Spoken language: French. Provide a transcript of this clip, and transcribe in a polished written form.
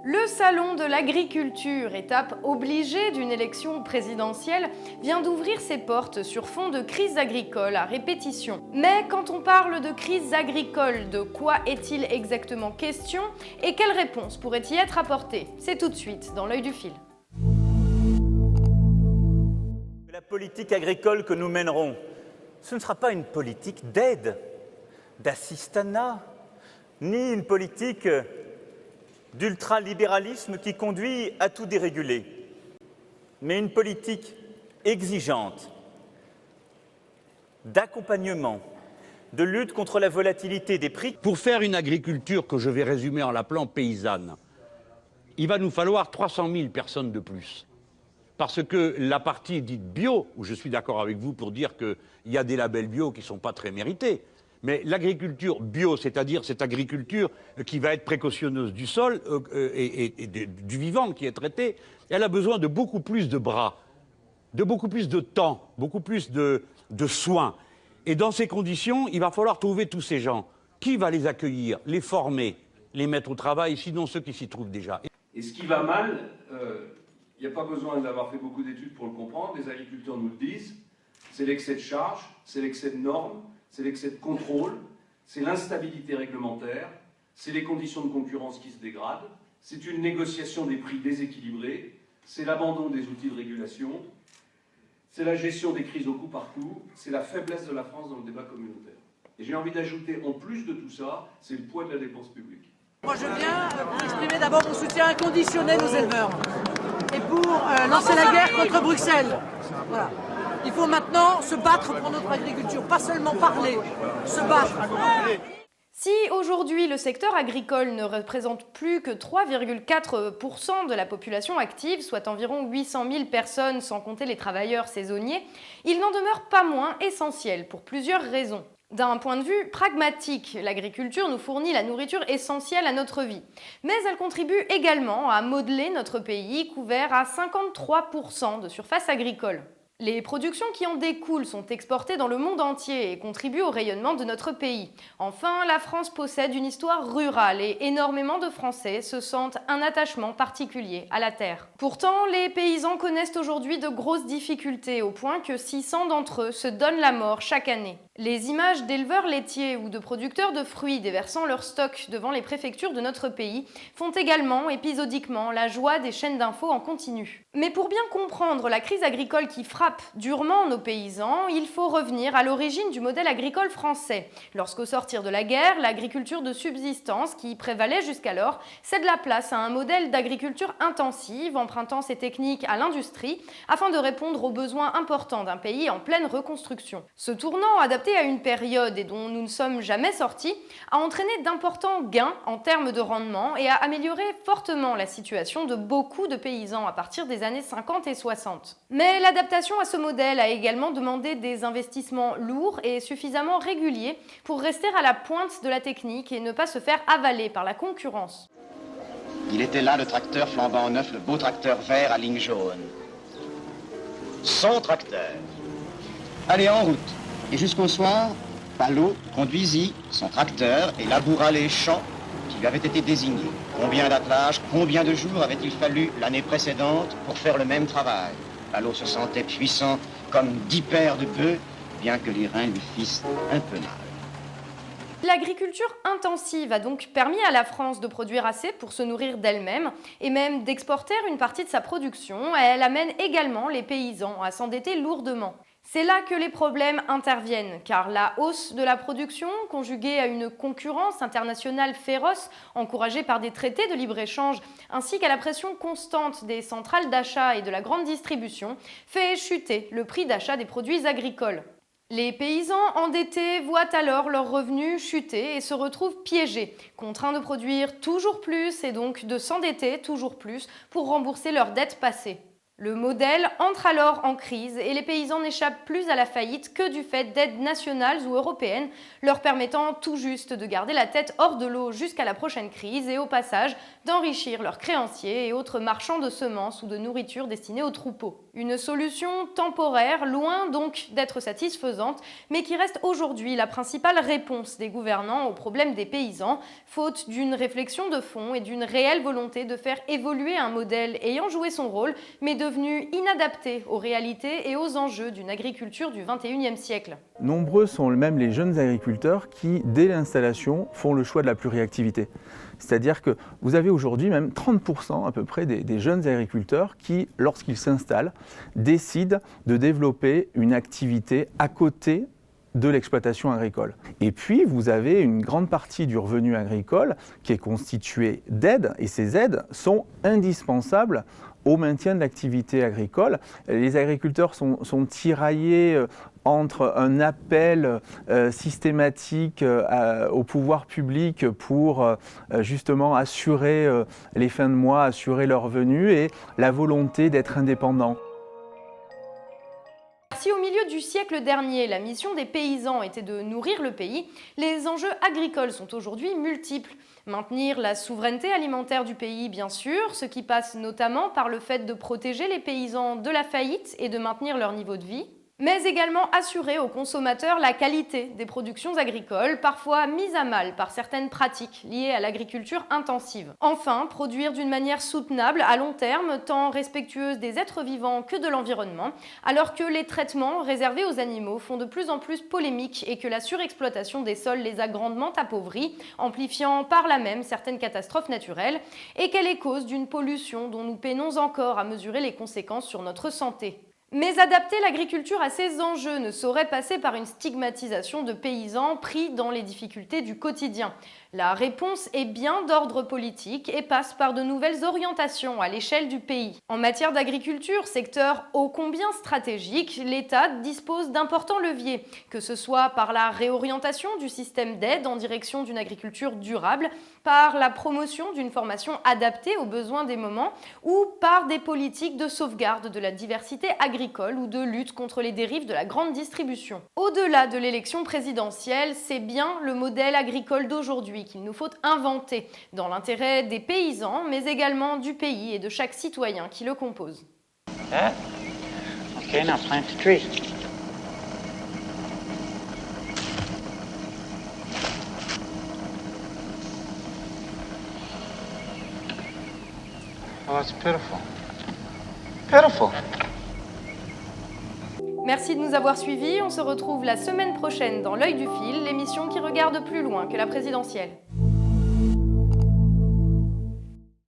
Le salon de l'agriculture, étape obligée d'une élection présidentielle, vient d'ouvrir ses portes sur fond de crise agricole à répétition. Mais quand on parle de crise agricole, de quoi est-il exactement question et quelles réponses pourraient y être apportées? C'est tout de suite dans l'œil du fil. La politique agricole que nous mènerons, ce ne sera pas une politique d'aide, d'assistanat, ni une politique d'ultralibéralisme qui conduit à tout déréguler, mais une politique exigeante d'accompagnement, de lutte contre la volatilité des prix. Pour faire une agriculture que je vais résumer en l'appelant paysanne, il va nous falloir 300 000 personnes de plus. Parce que la partie dite bio, où je suis d'accord avec vous pour dire qu'il y a des labels bio qui ne sont pas très mérités, mais l'agriculture bio, c'est-à-dire cette agriculture qui va être précautionneuse du sol et du vivant qui est traité, elle a besoin de beaucoup plus de bras, de beaucoup plus de temps, beaucoup plus de soins. Et dans ces conditions, il va falloir trouver tous ces gens. Qui va les accueillir, les former, les mettre au travail, sinon ceux qui s'y trouvent déjà. Et ce qui va mal, il n'y a pas besoin d'avoir fait beaucoup d'études pour le comprendre, les agriculteurs nous le disent, c'est l'excès de charges, c'est l'excès de normes, c'est l'excès de contrôle, c'est l'instabilité réglementaire, c'est les conditions de concurrence qui se dégradent, c'est une négociation des prix déséquilibrée, c'est l'abandon des outils de régulation, c'est la gestion des crises au coup par coup, c'est la faiblesse de la France dans le débat communautaire. Et j'ai envie d'ajouter, en plus de tout ça, c'est le poids de la dépense publique. Moi je viens pour exprimer d'abord mon soutien inconditionnel aux éleveurs et pour lancer la guerre contre Bruxelles. Voilà. Il faut maintenant se battre pour notre agriculture, pas seulement parler, se battre. Si aujourd'hui le secteur agricole ne représente plus que 3,4% de la population active, soit environ 800 000 personnes sans compter les travailleurs saisonniers, il n'en demeure pas moins essentiel pour plusieurs raisons. D'un point de vue pragmatique, l'agriculture nous fournit la nourriture essentielle à notre vie. Mais elle contribue également à modeler notre pays couvert à 53% de surface agricole. Les productions qui en découlent sont exportées dans le monde entier et contribuent au rayonnement de notre pays. Enfin, la France possède une histoire rurale et énormément de Français se sentent un attachement particulier à la terre. Pourtant, les paysans connaissent aujourd'hui de grosses difficultés au point que 600 d'entre eux se donnent la mort chaque année. Les images d'éleveurs laitiers ou de producteurs de fruits déversant leur stock devant les préfectures de notre pays font également épisodiquement la joie des chaînes d'infos en continu. Mais pour bien comprendre la crise agricole qui frappe durement nos paysans, il faut revenir à l'origine du modèle agricole français. Lorsqu'au sortir de la guerre, l'agriculture de subsistance qui prévalait jusqu'alors cède la place à un modèle d'agriculture intensive, empruntant ses techniques à l'industrie afin de répondre aux besoins importants d'un pays en pleine reconstruction. Ce tournant adapté à une période et dont nous ne sommes jamais sortis, a entraîné d'importants gains en termes de rendement et a amélioré fortement la situation de beaucoup de paysans à partir des années 50 et 60. Mais l'adaptation à ce modèle a également demandé des investissements lourds et suffisamment réguliers pour rester à la pointe de la technique et ne pas se faire avaler par la concurrence. Il était là le tracteur flambant neuf, le beau tracteur vert à ligne jaune. Son tracteur. Allez, en route. Et jusqu'au soir, Palot conduisit son tracteur et laboura les champs qui lui avaient été désignés. Combien d'attelages, combien de jours avait-il fallu l'année précédente pour faire le même travail? Palot se sentait puissant comme 10 paires de bœufs, bien que les reins lui fissent un peu mal. L'agriculture intensive a donc permis à la France de produire assez pour se nourrir d'elle-même et même d'exporter une partie de sa production. Elle amène également les paysans à s'endetter lourdement. C'est là que les problèmes interviennent, car la hausse de la production, conjuguée à une concurrence internationale féroce, encouragée par des traités de libre-échange, ainsi qu'à la pression constante des centrales d'achat et de la grande distribution, fait chuter le prix d'achat des produits agricoles. Les paysans endettés voient alors leurs revenus chuter et se retrouvent piégés, contraints de produire toujours plus et donc de s'endetter toujours plus pour rembourser leurs dettes passées. Le modèle entre alors en crise et les paysans n'échappent plus à la faillite que du fait d'aides nationales ou européennes leur permettant tout juste de garder la tête hors de l'eau jusqu'à la prochaine crise et au passage d'enrichir leurs créanciers et autres marchands de semences ou de nourriture destinés aux troupeaux. Une solution temporaire, loin donc d'être satisfaisante, mais qui reste aujourd'hui la principale réponse des gouvernants aux problèmes des paysans, faute d'une réflexion de fond et d'une réelle volonté de faire évoluer un modèle ayant joué son rôle, mais devenu inadapté aux réalités et aux enjeux d'une agriculture du XXIe siècle. Nombreux sont même les jeunes agriculteurs qui, dès l'installation, font le choix de la pluriactivité. C'est-à-dire que vous avez aujourd'hui même 30% à peu près des jeunes agriculteurs qui, lorsqu'ils s'installent, décident de développer une activité à côté de l'exploitation agricole. Et puis, vous avez une grande partie du revenu agricole qui est constituée d'aides, et ces aides sont indispensables au maintien de l'activité agricole. Les agriculteurs sont tiraillés entre un appel systématique au pouvoir public pour justement assurer les fins de mois, assurer leurs revenus et la volonté d'être indépendants. Si au milieu du siècle dernier, la mission des paysans était de nourrir le pays, les enjeux agricoles sont aujourd'hui multiples. Maintenir la souveraineté alimentaire du pays, bien sûr, ce qui passe notamment par le fait de protéger les paysans de la faillite et de maintenir leur niveau de vie, mais également assurer aux consommateurs la qualité des productions agricoles, parfois mises à mal par certaines pratiques liées à l'agriculture intensive. Enfin, produire d'une manière soutenable à long terme, tant respectueuse des êtres vivants que de l'environnement, alors que les traitements réservés aux animaux font de plus en plus polémique et que la surexploitation des sols les a grandement appauvris, amplifiant par là même certaines catastrophes naturelles, et qu'elle est cause d'une pollution dont nous peinons encore à mesurer les conséquences sur notre santé. Mais adapter l'agriculture à ces enjeux ne saurait passer par une stigmatisation de paysans pris dans les difficultés du quotidien. La réponse est bien d'ordre politique et passe par de nouvelles orientations à l'échelle du pays. En matière d'agriculture, secteur ô combien stratégique, l'État dispose d'importants leviers, que ce soit par la réorientation du système d'aide en direction d'une agriculture durable, par la promotion d'une formation adaptée aux besoins des moments ou par des politiques de sauvegarde de la diversité agricole ou de lutte contre les dérives de la grande distribution. Au-delà de l'élection présidentielle, c'est bien le modèle agricole d'aujourd'hui qu'il nous faut inventer, dans l'intérêt des paysans, mais également du pays et de chaque citoyen qui le compose. Okay, now plant the tree. Oh, it's pitiful. Pitiful. Merci de nous avoir suivis. On se retrouve la semaine prochaine dans L'œil du fil, l'émission qui regarde plus loin que la présidentielle.